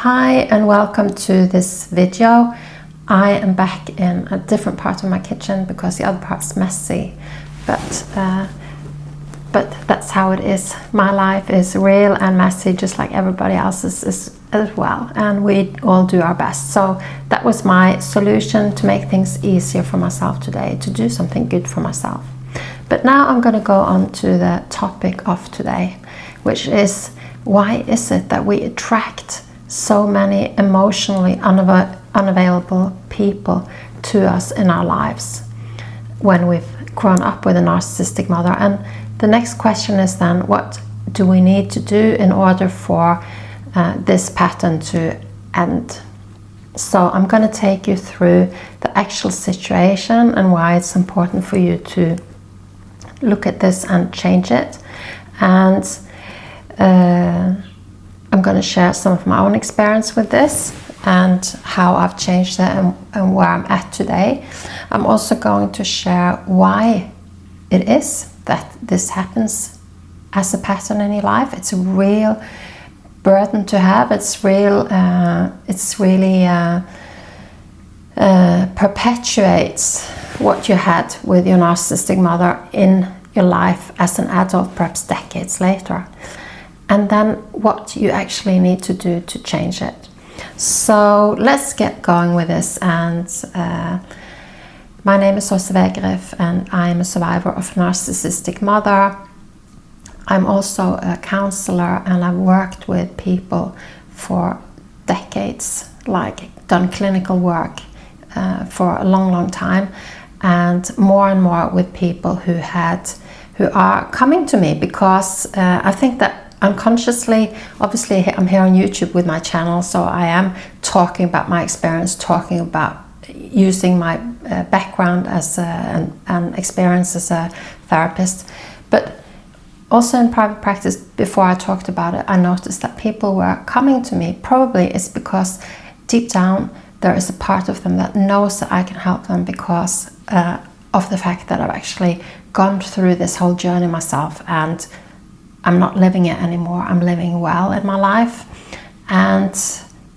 Hi and welcome to this video. I am back in a different part of my kitchen because the other part's messy, but that's how it is. My life is real and messy, just like everybody else's is as well, and we all do our best. So that was my solution to make things easier for myself today, to do something good for myself. But now I'm going to go on to the topic of today, which is, why is it that we attract so many emotionally unavailable people to us in our lives when we've grown up with a narcissistic mother? And the next question is then, what do we need to do in order for this pattern to end? So I'm going to take you through the actual situation and why it's important for you to look at this and change it. And I'm going to share some of my own experience with this and how I've changed it and where I'm at today. I'm also going to share why it is that this happens as a pattern in your life. It's a real burden to have. It's really perpetuates what you had with your narcissistic mother in your life as an adult, perhaps decades later. And then what you actually need to do to change it. So let's get going with this. And my name is unavailable, and I am a survivor of a narcissistic mother. I'm also a counselor, and I've worked with people for decades, like done clinical work for a long time, and more with people who are coming to me because I think that unconsciously, obviously I'm here on YouTube with my channel, so I am talking about my experience, talking about using my background as and experience as a therapist. But also in private practice, before I talked about it, I noticed that people were coming to me. Probably it's because deep down there is a part of them that knows that I can help them because of the fact that I've actually gone through this whole journey myself, and I'm not living it anymore. I'm living well in my life, and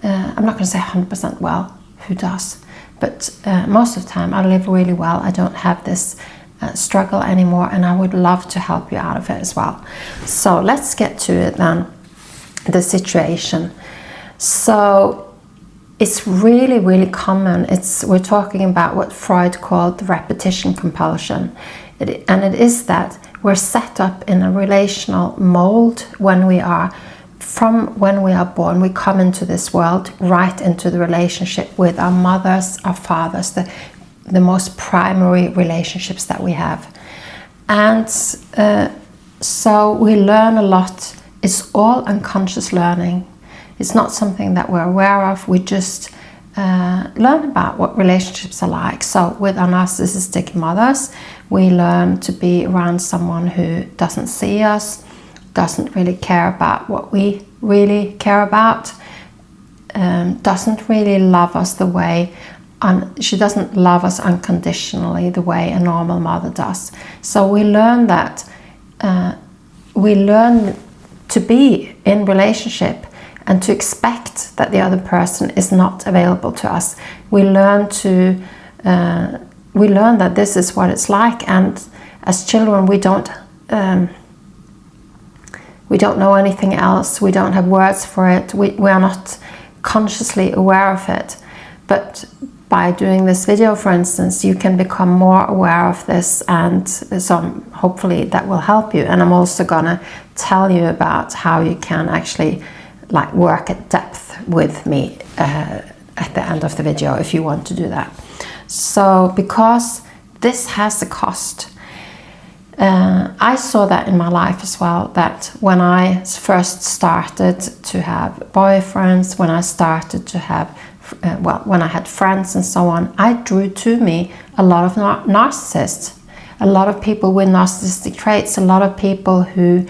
I'm not going to say 100% well, who does? But most of the time I live really well. I don't have this struggle anymore, and I would love to help you out of it as well. So let's get to it then, the situation. So it's really common. We're talking about what Freud called the repetition compulsion. And it is that we're set up in a relational mold when we are born. We come into this world right into the relationship with our mothers, our fathers, the most primary relationships that we have. And so we learn a lot. It's all unconscious learning. It's not something that we're aware of. We just learn about what relationships are like. So with our narcissistic mothers, we learn to be around someone who doesn't see us, doesn't really care about what we really care about, doesn't really love us the way, she doesn't love us unconditionally the way a normal mother does. So we learn that, we learn to be in relationship and to expect that the other person is not available to us. We learn that this is what it's like, and as children we don't know anything else. We don't have words for it. We are not consciously aware of it. But by doing this video, for instance, you can become more aware of this, and so hopefully that will help you. And I'm also gonna tell you about how you can actually work at depth with me at the end of the video if you want to do that. So because this has a cost, I saw that in my life as well, that when I first started to have boyfriends, when I started to have when I had friends and so on, I drew to me a lot of narcissists, a lot of people with narcissistic traits, a lot of people who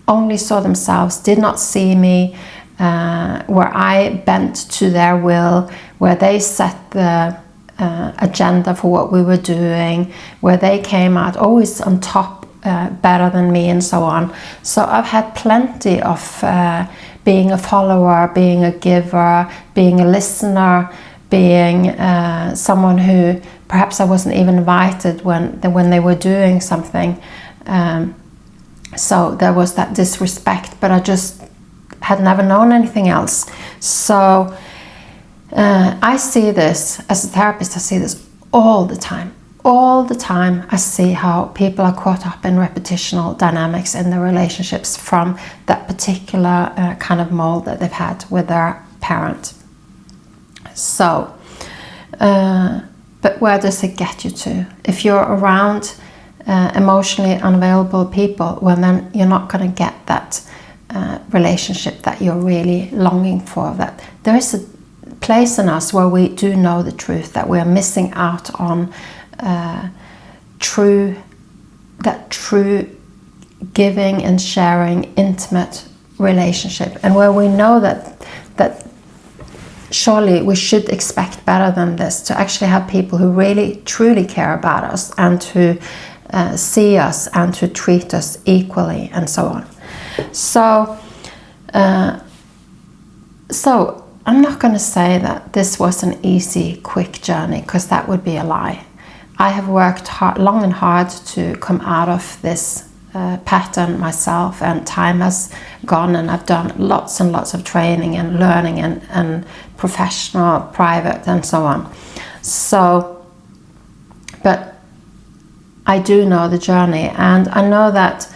only saw themselves, did not see me, where I bent to their will, where they set the agenda for what we were doing, where they came out always on top, better than me, and so on. So I've had plenty of being a follower, being a giver, being a listener, being someone who perhaps I wasn't even invited when they were doing something. So there was that disrespect, but I just had never known anything else. So I see this, as a therapist, I see this all the time. All the time I see how people are caught up in repetitional dynamics in their relationships from that particular kind of mold that they've had with their parent. So, but where does it get you to? If you're around emotionally unavailable people, well, then you're not going to get that relationship that you're really longing for. That there is a place in us where we do know the truth, that we are missing out on true giving and sharing, intimate relationship, and where we know that surely we should expect better than this, to actually have people who really truly care about us and who see us and who treat us equally, and so on. So I'm not going to say that this was an easy, quick journey, because that would be a lie. I have worked long and hard to come out of this pattern myself, and time has gone, and I've done lots and lots of training and learning and professional, private, and so on. So, but I do know the journey, and I know that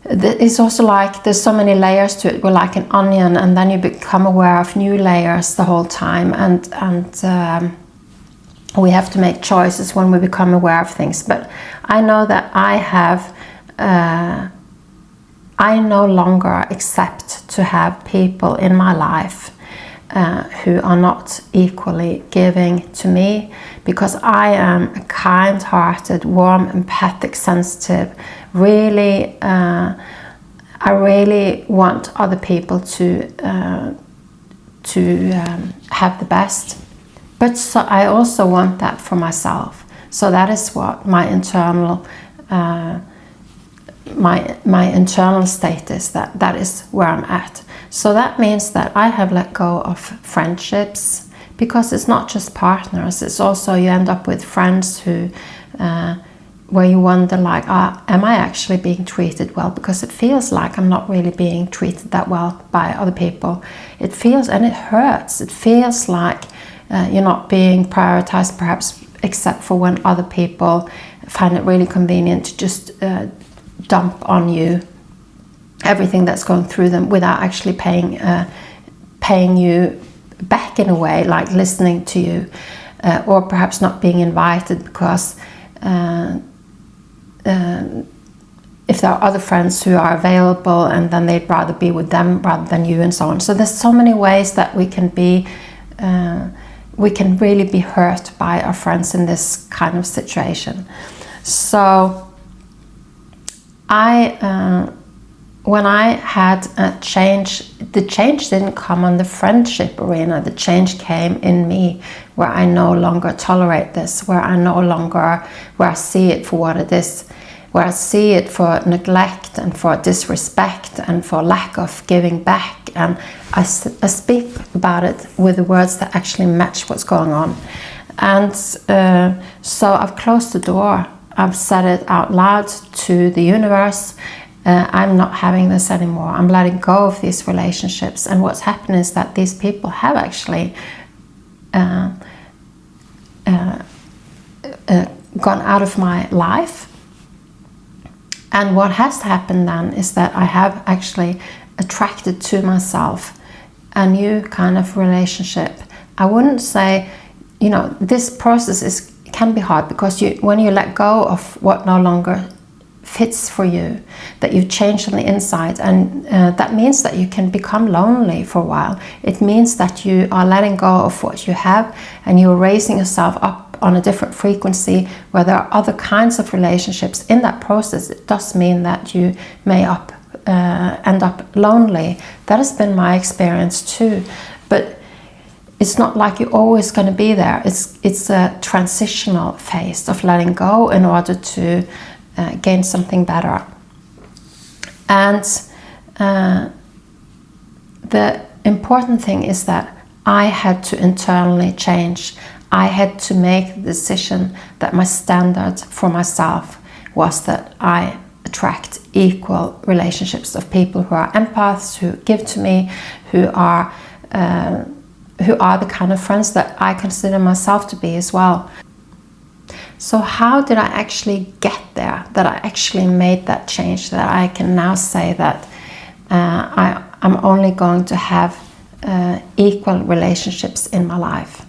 it's also like there's so many layers to it. We're like an onion, and then you become aware of new layers the whole time, and we have to make choices when we become aware of things. But I know that I no longer accept to have people in my life who are not equally giving to me, because I am a kind-hearted, warm, empathic, sensitive, really I really want other people to have the best. But so I also want that for myself. So that is what my internal my internal state is. That is where I'm at. So that means that I have let go of friendships, because it's not just partners. It's also you end up with friends who where you wonder, like, am I actually being treated well? Because it feels like I'm not really being treated that well by other people. It feels, and it hurts. It feels like you're not being prioritized, perhaps, except for when other people find it really convenient to just dump on you everything that's going through them without actually paying you back in a way, like listening to you, or perhaps not being invited because if there are other friends who are available, and then they'd rather be with them rather than you, and so on. So there's so many ways that we can be we can really be hurt by our friends in this kind of situation. So when I had a change, the change didn't come on the friendship arena. The change came in me, where I no longer tolerate this, where I see it for what it is, where I see it for neglect and for disrespect and for lack of giving back. And I speak about it with the words that actually match what's going on. And so I've closed the door. I've said it out loud to the universe. I'm not having this anymore. I'm letting go of these relationships. And what's happened is that these people have actually gone out of my life. And what has happened then is that I have actually attracted to myself a new kind of relationship. I wouldn't say, this process can be hard, because when you let go of what no longer fits for you, that you've changed on the inside, and that means that you can become lonely for a while. It means that you are letting go of what you have, and you're raising yourself up on a different frequency where there are other kinds of relationships. In that process, it does mean that you may end up lonely. That has been my experience too. But it's not like you're always going to be there. It's a transitional phase of letting go in order to gain something better. And the important thing is that I had to internally change. I had to make the decision that my standard for myself was that I attract equal relationships of people who are empaths, who give to me, who are the kind of friends that I consider myself to be as well. So how did I actually get there, that I actually made that change, that I can now say that I'm only going to have equal relationships in my life?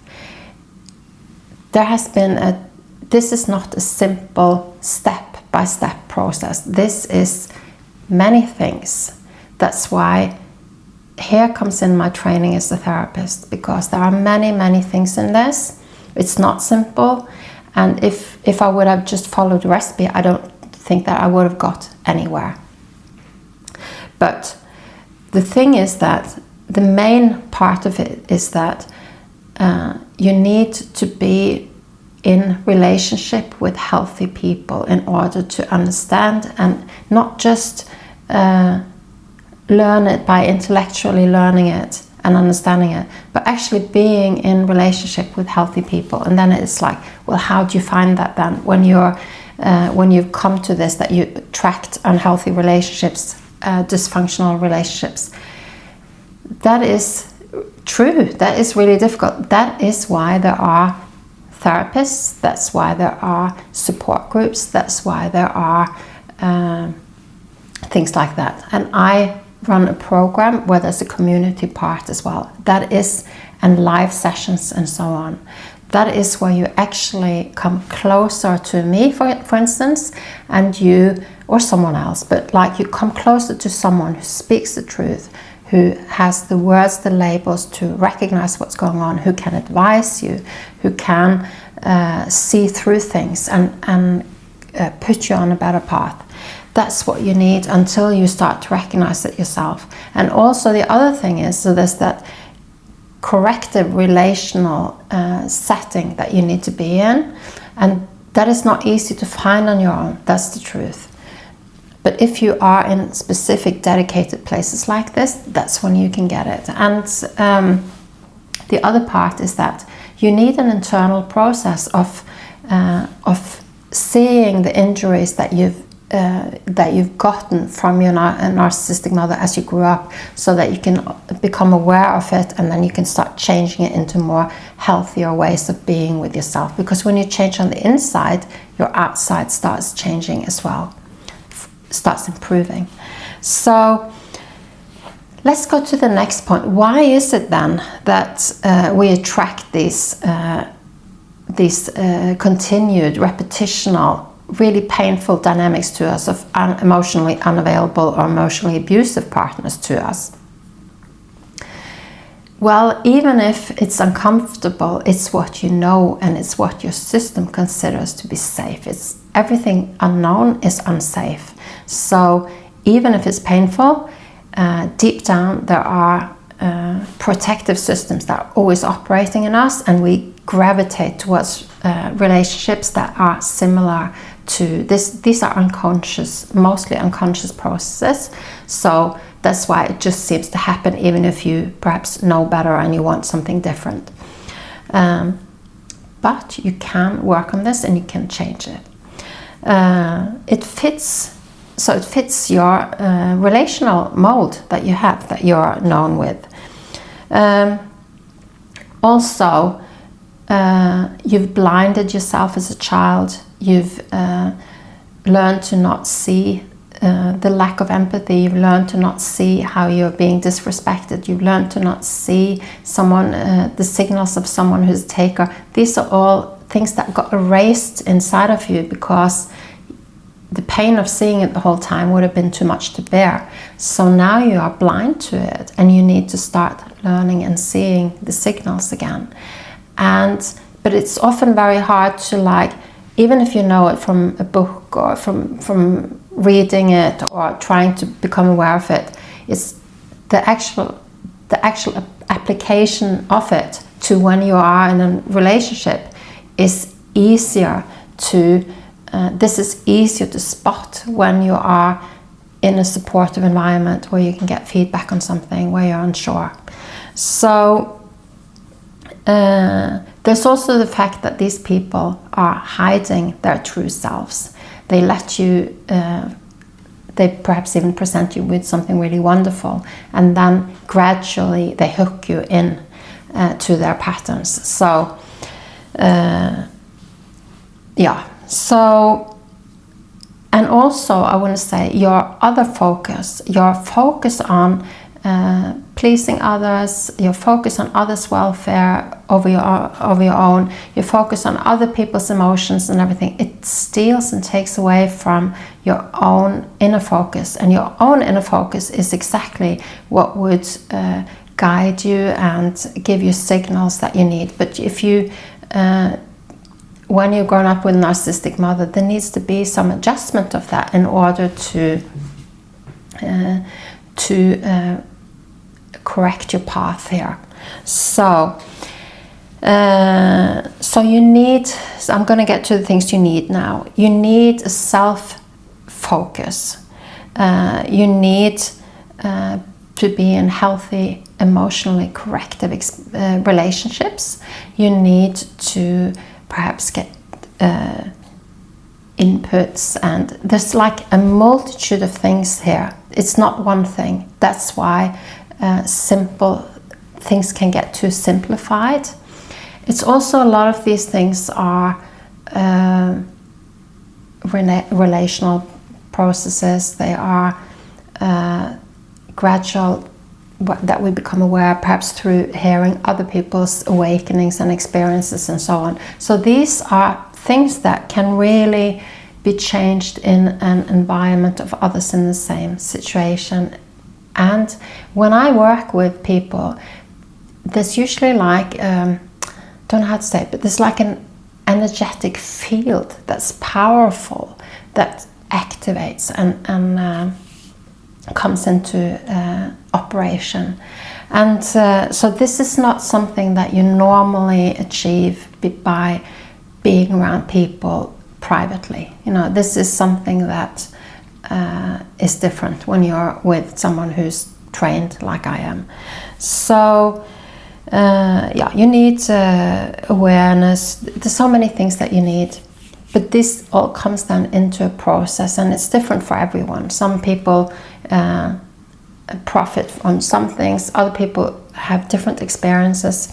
There has been this is not a simple step-by-step process. This is many things. That's why here comes in my training as a therapist, because there are many, many things in this. It's not simple. And if I would have just followed the recipe, I don't think that I would have got anywhere. But the thing is that the main part of it is that you need to be in relationship with healthy people in order to understand, and not just learn it by intellectually learning it and understanding it, but actually being in relationship with healthy people. And then it's like, well, how do you find that then when you've come to this, that you attract unhealthy relationships, dysfunctional relationships? That is true. That is really difficult. That is why there are therapists. That's why there are support groups. That's why there are things like that. And I run a program where there's a community part as well. That is, and live sessions and so on. That is where you actually come closer to me, for instance, and you, or someone else, but like you come closer to someone who speaks the truth, who has the words, the labels to recognize what's going on, who can advise you, who can see through things and put you on a better path. That's what you need until you start to recognize it yourself. And also the other thing is, so there's that corrective relational setting that you need to be in, and that is not easy to find on your own. That's the truth. But if you are in specific dedicated places like this, that's when you can get it. And the other part is that you need an internal process of seeing the injuries that you've gotten from your narcissistic mother as you grew up, so that you can become aware of it, and then you can start changing it into more healthier ways of being with yourself. Because when you change on the inside, your outside starts changing as well, starts improving. So let's go to the next point. Why is it then that we attract these continued repetitional, really painful dynamics to us of emotionally unavailable or emotionally abusive partners to us? Well, even if it's uncomfortable, it's what you know, and it's what your system considers to be safe. It's everything unknown is unsafe. So even if it's painful, deep down there are protective systems that are always operating in us, and we gravitate towards relationships that are similar to this. These are unconscious, mostly unconscious processes. So that's why it just seems to happen, even if you perhaps know better and you want something different. But you can work on this and you can change it. It fits your relational mold that you have, that you're known with. Also, you've blinded yourself as a child. You've learned to not see the lack of empathy. You've learned to not see how you're being disrespected. You've learned to not see someone, the signals of someone who's a taker. These are all things that got erased inside of you because the pain of seeing it the whole time would have been too much to bear. So now you are blind to it, and you need to start learning and seeing the signals again. But it's often very hard to, like, even if you know it from a book or from reading it or trying to become aware of it, it's the actual application of it to when you are in a relationship is easier to this is easier to spot when you are in a supportive environment where you can get feedback on something where you're unsure. So there's also the fact that these people are hiding their true selves. They let you, they perhaps even present you with something really wonderful, and then gradually they hook you in to their patterns. So and also I want to say your focus on pleasing others, your focus on others' welfare over your own, your focus on other people's emotions and everything, it steals and takes away from your own inner focus. And your own inner focus is exactly what would guide you and give you signals that you need. But if you when you're grown up with a narcissistic mother, there needs to be some adjustment of that in order to correct your path here. So you need, so I'm going to get to the things you need now. You need a self-focus. You need to be in healthy, emotionally corrective relationships. You need to perhaps get inputs, and there's like a multitude of things here. It's not one thing. That's why simple things can get too simplified. It's also a lot of these things are relational processes. They are gradual, that we become aware perhaps through hearing other people's awakenings and experiences and so on. So these are things that can really be changed in an environment of others in the same situation. And when I work with people, there's usually like, don't know how to say it, but there's like an energetic field that's powerful, that activates and comes into operation. And so this is not something that you normally achieve by being around people privately. You know, this is something that is different when you're with someone who's trained like I am. So you need awareness. There's so many things that you need, but this all comes then into a process, and it's different for everyone. Some people profit from some things, other people have different experiences.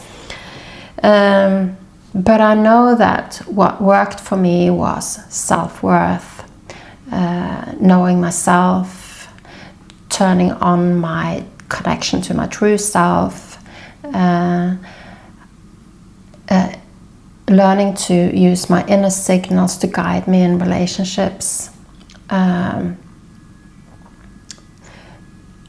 But I know that what worked for me was self-worth, knowing myself, turning on my connection to my true self, learning to use my inner signals to guide me in relationships,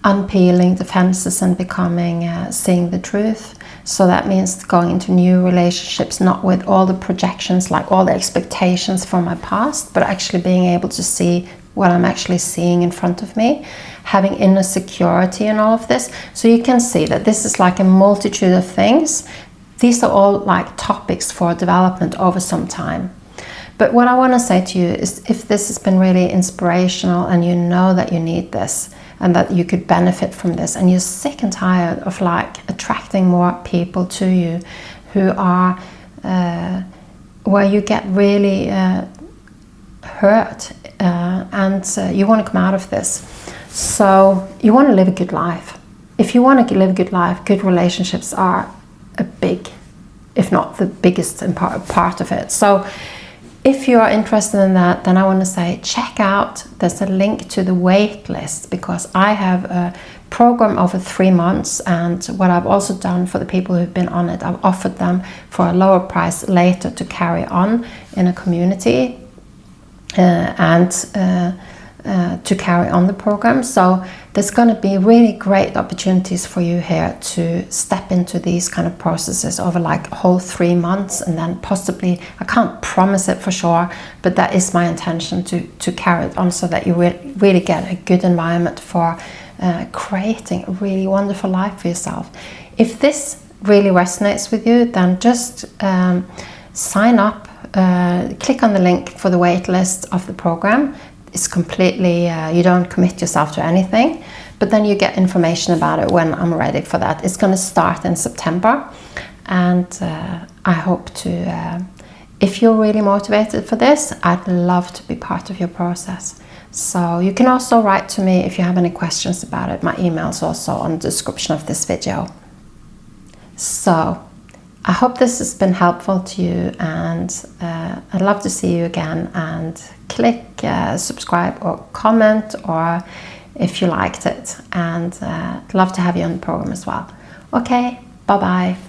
unpeeling defenses and becoming, seeing the truth. So that means going into new relationships, not with all the projections, like all the expectations from my past, but actually being able to see what I'm actually seeing in front of me, having inner security in all of this. So you can see that this is like a multitude of things. These are all like topics for development over some time. But what I want to say to you is, if this has been really inspirational and you know that you need this, and that you could benefit from this, and you're sick and tired of like attracting more people to you who are where you get really hurt, and you want to come out of this. So you want to live a good life. If you want to live a good life, good relationships are a big, if not the biggest part of it. So if you are interested in that, then I want to say, check out, there's a link to the wait list, because I have a program over 3 months, and what I've also done for the people who've been on it, I've offered them for a lower price later to carry on in a community and to carry on the program. So there's going to be really great opportunities for you here to step into these kind of processes over like a whole 3 months, and then possibly, I can't promise it for sure, but that is my intention to carry it on, so that you really get a good environment for creating a really wonderful life for yourself. If this really resonates with you, then just sign up, click on the link for the wait list of the program. it's completely, you don't commit yourself to anything, but then you get information about it when I'm ready for that. It's going to start in September, and I hope to, if you're really motivated for this, I'd love to be part of your process. So you can also write to me if you have any questions about it. My email is also on the description of this video. So I hope this has been helpful to you, and I'd love to see you again, and click subscribe or comment, or if you liked it, and I'd love to have you on the program as well. Okay, bye bye.